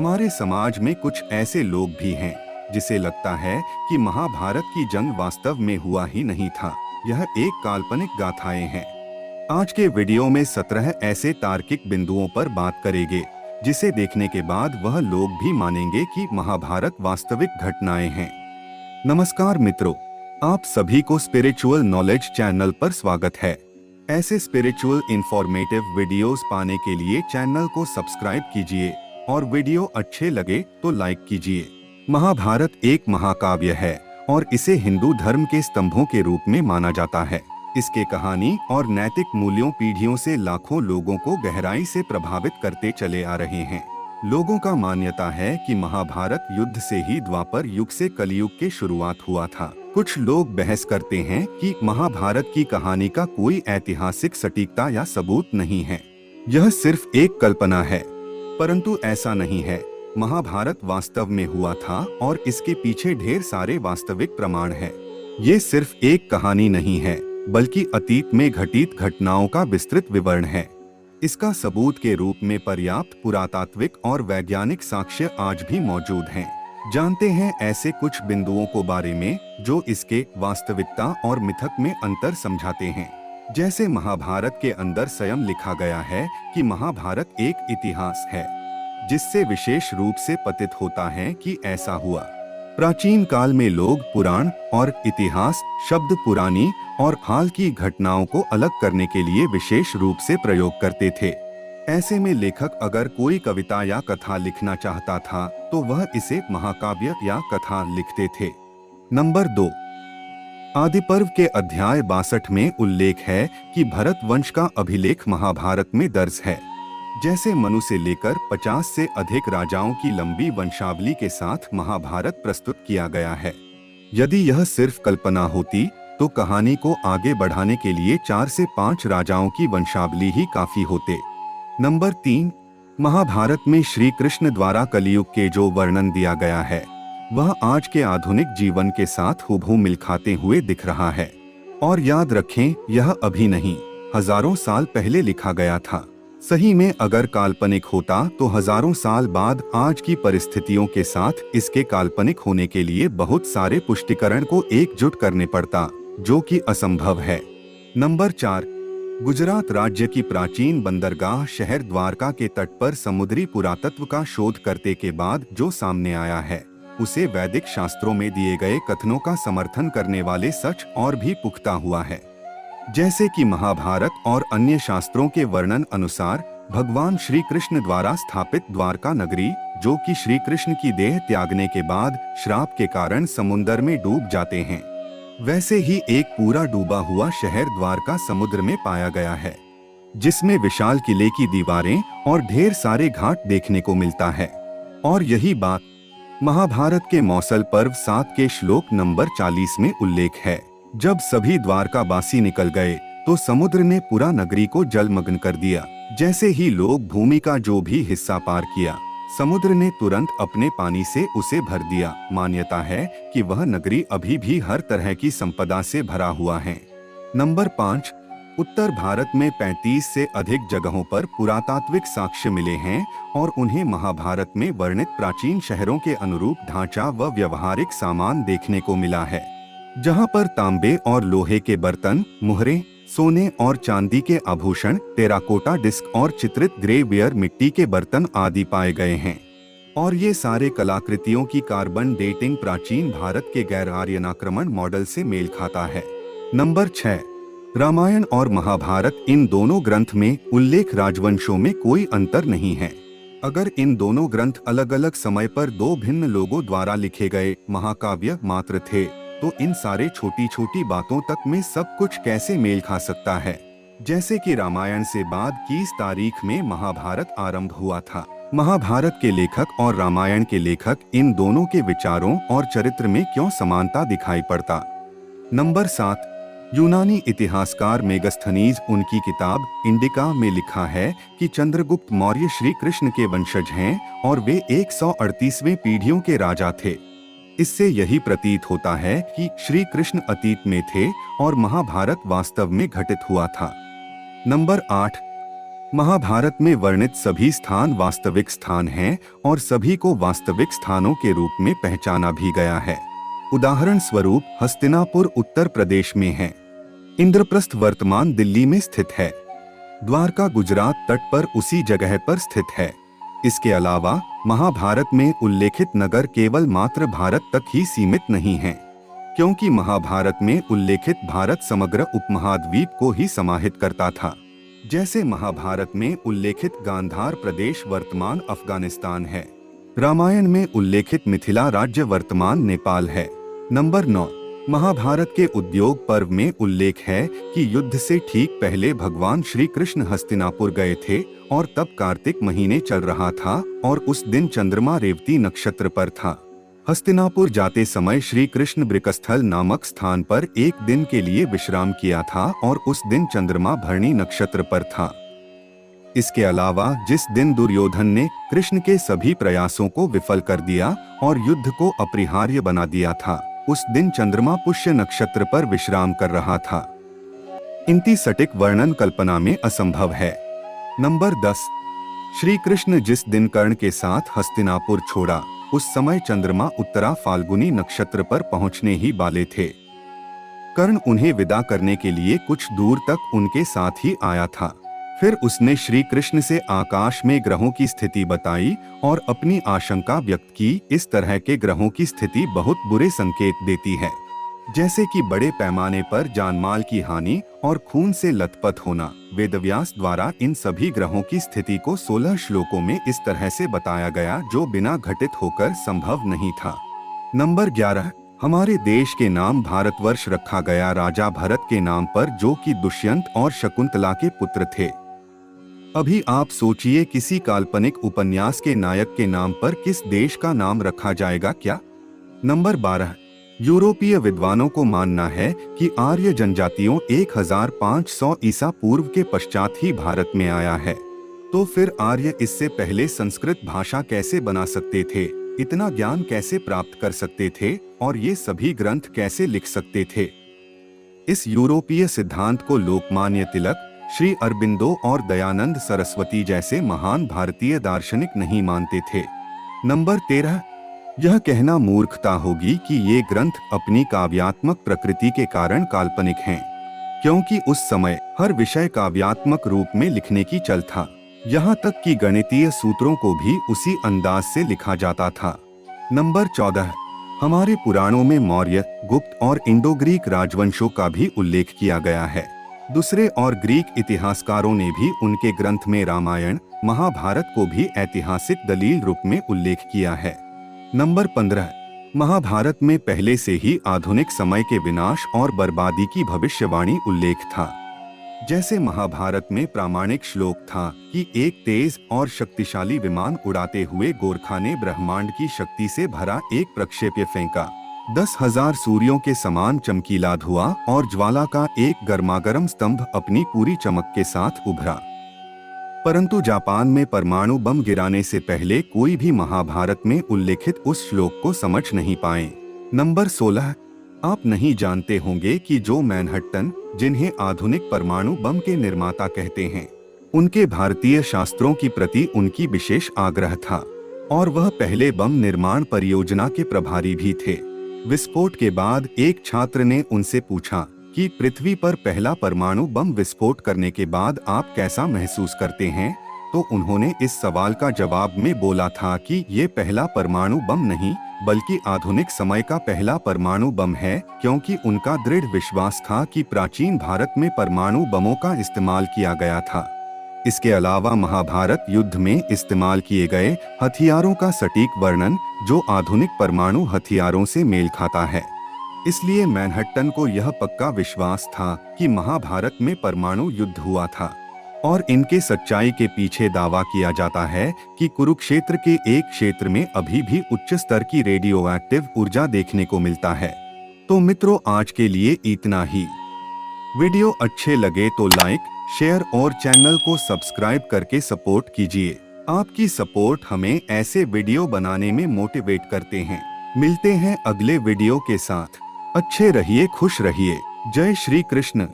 हमारे समाज में कुछ ऐसे लोग भी हैं जिसे लगता है कि महाभारत की जंग वास्तव में हुआ ही नहीं था, यह एक काल्पनिक गाथाएं हैं। आज के वीडियो में 17 ऐसे तार्किक बिंदुओं पर बात करेंगे जिसे देखने के बाद वह लोग भी मानेंगे कि महाभारत वास्तविक घटनाएं हैं। नमस्कार मित्रों, आप सभी को स्पिरिचुअल नॉलेज चैनल पर स्वागत है। ऐसे स्पिरिचुअल इंफॉर्मेटिव वीडियोस पाने के लिए चैनल को सब्सक्राइब कीजिए और वीडियो अच्छे लगे तो लाइक कीजिए। महाभारत एक महाकाव्य है और इसे हिंदू धर्म के स्तंभों के रूप में माना जाता है। इसके कहानी और नैतिक मूल्यों पीढ़ियों से लाखों लोगों को गहराई से प्रभावित करते चले आ रहे हैं। लोगों का मान्यता है कि महाभारत युद्ध से ही द्वापर युग से कलयुग के शुरुआत हुआ था। कुछ लोग बहस करते हैं कि महाभारत की कहानी का कोई ऐतिहासिक सटीकता या सबूत नहीं है, यह सिर्फ एक कल्पना है। परंतु ऐसा नहीं है, महाभारत वास्तव में हुआ था और इसके पीछे ढेर सारे वास्तविक प्रमाण हैं। ये सिर्फ एक कहानी नहीं है, बल्कि अतीत में घटित घटनाओं का विस्तृत विवरण है। इसका सबूत के रूप में पर्याप्त पुरातात्विक और वैज्ञानिक साक्ष्य आज भी मौजूद हैं। जानते हैं ऐसे कुछ बिंदुओं को बारे में जो इसके वास्तविकता और मिथक में अंतर समझाते हैं। जैसे महाभारत के अंदर स्वयं लिखा गया है कि महाभारत एक इतिहास है, जिससे विशेष रूप से पतित होता है कि ऐसा हुआ। प्राचीन काल में लोग पुराण और इतिहास शब्द पुरानी और हाल की घटनाओं को अलग करने के लिए विशेष रूप से प्रयोग करते थे। ऐसे में लेखक अगर कोई कविता या कथा लिखना चाहता था तो वह इसे महाकाव्य या कथा लिखते थे। नंबर 2, आदि पर्व के अध्याय 62 में उल्लेख है कि भरत वंश का अभिलेख महाभारत में दर्ज है। जैसे मनु से लेकर 50 से अधिक राजाओं की लंबी वंशावली के साथ महाभारत प्रस्तुत किया गया है। यदि यह सिर्फ कल्पना होती तो कहानी को आगे बढ़ाने के लिए 4 से 5 राजाओं की वंशावली ही काफी होते। नंबर 3, महाभारत में श्री कृष्ण द्वारा कलयुग के जो वर्णन दिया गया है वह आज के आधुनिक जीवन के साथ हूबहू मिल खाते हुए दिख रहा है। और याद रखें, यह अभी नहीं, हजारों साल पहले लिखा गया था। सही में अगर काल्पनिक होता तो हजारों साल बाद आज की परिस्थितियों के साथ इसके काल्पनिक होने के लिए बहुत सारे पुष्टिकरण को एकजुट करने पड़ता, जो कि असंभव है। नंबर 4, गुजरात राज्य की प्राचीन बंदरगाह शहर द्वारका के तट पर समुद्री पुरातत्व का शोध करने के बाद जो सामने आया है उसे वैदिक शास्त्रों में दिए गए कथनों का समर्थन करने वाले सच और भी पुख्ता हुआ है। जैसे कि महाभारत और अन्य शास्त्रों के वर्णन अनुसार भगवान श्री कृष्ण द्वारा स्थापित द्वारका नगरी, जो कि श्री कृष्ण की देह त्यागने के बाद श्राप के कारण समुद्र में डूब जाते हैं, वैसे ही एक पूरा डूबा हुआ शहर द्वारका समुद्र में पाया गया है, जिसमें विशाल किले की दीवारें और ढेर सारे घाट देखने को मिलता है। और यही बात महाभारत के मौसल पर्व 7 के श्लोक नंबर 40 में उल्लेख है। जब सभी द्वारकावासी निकल गए तो समुद्र ने पूरा नगरी को जलमग्न कर दिया। जैसे ही लोग भूमि का जो भी हिस्सा पार किया, समुद्र ने तुरंत अपने पानी से उसे भर दिया। मान्यता है कि वह नगरी अभी भी हर तरह की संपदा से भरा हुआ है। नंबर 5, उत्तर भारत में 35 से अधिक जगहों पर पुरातात्विक साक्ष्य मिले हैं और उन्हें महाभारत में वर्णित प्राचीन शहरों के अनुरूप ढांचा व व्यवहारिक सामान देखने को मिला है, जहां पर तांबे और लोहे के बर्तन, मुहरें, सोने और चांदी के आभूषण, टेराकोटा डिस्क और चित्रित ग्रेवेयर मिट्टी के बर्तन आदि पाए गए हैं। और ये सारे कलाकृतियों की कार्बन डेटिंग प्राचीन भारत के गैर आर्यन आक्रमण मॉडल से मेल खाता है। नंबर 6, रामायण और महाभारत, इन दोनों ग्रंथ में उल्लेख राजवंशों में कोई अंतर नहीं है। अगर इन दोनों ग्रंथ अलग अलग समय पर 2 भिन्न लोगों द्वारा लिखे गए महाकाव्य मात्र थे तो इन सारे छोटी छोटी बातों तक में सब कुछ कैसे मेल खा सकता है। जैसे कि रामायण से बाद की इस तारीख में महाभारत आरंभ हुआ था। महाभारत के लेखक और रामायण के लेखक, इन दोनों के विचारों और चरित्र में क्यों समानता दिखाई पड़ता। नंबर 7, यूनानी इतिहासकार मेगस्थनीज उनकी किताब इंडिका में लिखा है कि चंद्रगुप्त मौर्य श्री कृष्ण के वंशज हैं और वे 138वें पीढ़ियों के राजा थे। इससे यही प्रतीत होता है कि श्री कृष्ण अतीत में थे और महाभारत वास्तव में घटित हुआ था। नंबर 8, महाभारत में वर्णित सभी स्थान वास्तविक स्थान हैं और सभी को वास्तविक स्थानों के रूप में पहचाना भी गया है। उदाहरण स्वरूप हस्तिनापुर उत्तर प्रदेश में है, इंद्रप्रस्थ वर्तमान दिल्ली में स्थित है, द्वारका गुजरात तट पर उसी जगह पर स्थित है। इसके अलावा महाभारत में उल्लेखित नगर केवल मात्र भारत तक ही सीमित नहीं हैं, क्योंकि महाभारत में उल्लेखित भारत समग्र उपमहाद्वीप को ही समाहित करता था। जैसे महाभारत में उल्लेखित गांधार प्रदेश वर्तमान अफगानिस्तान है, रामायण में उल्लेखित मिथिला राज्य वर्तमान नेपाल है। नंबर 9, महाभारत के उद्योग पर्व में उल्लेख है कि युद्ध से ठीक पहले भगवान श्री कृष्ण हस्तिनापुर गए थे और तब कार्तिक महीने चल रहा था और उस दिन चंद्रमा रेवती नक्षत्र पर था। हस्तिनापुर जाते समय श्री कृष्ण ब्रिकस्थल नामक स्थान पर एक दिन के लिए विश्राम किया था और उस दिन चंद्रमा भरणी नक्षत्र पर था। इसके अलावा जिस दिन दुर्योधन ने कृष्ण के सभी प्रयासों को विफल कर दिया और युद्ध को अपरिहार्य बना दिया था, उस दिन चंद्रमा पुष्य नक्षत्र पर विश्राम कर रहा था। इनकी सटीक वर्णन कल्पना में असंभव है। नंबर 10, श्री कृष्ण जिस दिन कर्ण के साथ हस्तिनापुर छोड़ा, उस समय चंद्रमा उत्तरा फाल्गुनी नक्षत्र पर पहुंचने ही वाले थे। कर्ण उन्हें विदा करने के लिए कुछ दूर तक उनके साथ ही आया था। फिर उसने श्री कृष्ण से आकाश में ग्रहों की स्थिति बताई और अपनी आशंका व्यक्त की। इस तरह के ग्रहों की स्थिति बहुत बुरे संकेत देती है, जैसे कि बड़े पैमाने पर जानमाल की हानि और खून से लथपथ होना। वेदव्यास द्वारा इन सभी ग्रहों की स्थिति को 16 श्लोकों में इस तरह से बताया गया, जो बिना घटित होकर संभव नहीं था। नंबर 11, हमारे देश के नाम भारतवर्ष रखा गया राजा भरत के नाम पर, जो कि दुष्यंत और शकुंतला के पुत्र थे। अभी आप सोचिए, किसी काल्पनिक उपन्यास के नायक के नाम पर किस देश का नाम रखा जाएगा क्या? नंबर 12, यूरोपीय विद्वानों को मानना है कि आर्य जनजातियों 1500 ईसा पूर्व के पश्चात ही भारत में आया है। तो फिर आर्य इससे पहले संस्कृत भाषा कैसे बना सकते थे, इतना ज्ञान कैसे प्राप्त कर सकते थे और ये सभी ग्रंथ कैसे लिख सकते थे? इस यूरोपीय सिद्धांत को लोकमान्य तिलक, श्री अरबिंदो और दयानंद सरस्वती जैसे महान भारतीय दार्शनिक नहीं मानते थे। नंबर 13, यह कहना मूर्खता होगी कि ये ग्रंथ अपनी काव्यात्मक प्रकृति के कारण काल्पनिक हैं, क्योंकि उस समय हर विषय काव्यात्मक रूप में लिखने की चल था। यहाँ तक कि गणितीय सूत्रों को भी उसी अंदाज से लिखा जाता था। नंबर 14, हमारे पुराणों में मौर्य, गुप्त और इंडो ग्रीक राजवंशों का भी उल्लेख किया गया है। दूसरे और ग्रीक इतिहासकारों ने भी उनके ग्रंथ में रामायण, महाभारत को भी ऐतिहासिक दलील रूप में उल्लेख किया है। नंबर 15, महाभारत में पहले से ही आधुनिक समय के विनाश और बर्बादी की भविष्यवाणी उल्लेख था। जैसे महाभारत में प्रामाणिक श्लोक था कि एक तेज और शक्तिशाली विमान उड़ाते हुए गोरखा ने ब्रह्मांड की शक्ति से भरा एक प्रक्षेप्य फेंका। 10,000 सूर्यों के समान चमकीला धुआं और ज्वाला का एक गर्मागर्म स्तंभ अपनी पूरी चमक के साथ उभरा। परंतु जापान में परमाणु बम गिराने से पहले कोई भी महाभारत में उल्लेखित उस श्लोक को समझ नहीं पाए। नंबर 16, आप नहीं जानते होंगे कि जो मैनहट्टन, जिन्हें आधुनिक परमाणु बम के निर्माता कहते हैं, उनके भारतीय शास्त्रों की प्रति उनकी विशेष आग्रह था और वह पहले बम निर्माण परियोजना के प्रभारी भी थे। विस्फोट के बाद एक छात्र ने उनसे पूछा कि पृथ्वी पर पहला परमाणु बम विस्फोट करने के बाद आप कैसा महसूस करते हैं? तो उन्होंने इस सवाल का जवाब में बोला था कि ये पहला परमाणु बम नहीं, बल्कि आधुनिक समय का पहला परमाणु बम है, क्योंकि उनका दृढ़ विश्वास था कि प्राचीन भारत में परमाणु बमों का इस्तेमाल किया गया था। इसके अलावा महाभारत युद्ध में इस्तेमाल किए गए हथियारों का सटीक वर्णन, जो आधुनिक परमाणु हथियारों से मेल खाता है। इसलिए मैनहट्टन को यह पक्का विश्वास था कि महाभारत में परमाणु युद्ध हुआ था और इनके सच्चाई के पीछे दावा किया जाता है कि कुरुक्षेत्र के एक क्षेत्र में अभी भी उच्च स्तर की रेडियो एक्टिव ऊर्जा देखने को मिलता है। तो मित्रों, आज के लिए इतना ही। वीडियो अच्छे लगे तो लाइक, शेयर और चैनल को सब्सक्राइब करके सपोर्ट कीजिए। आपकी सपोर्ट हमें ऐसे वीडियो बनाने में मोटिवेट करते हैं। मिलते हैं अगले वीडियो के साथ। अच्छे रहिए, खुश रहिए। जय श्री कृष्ण।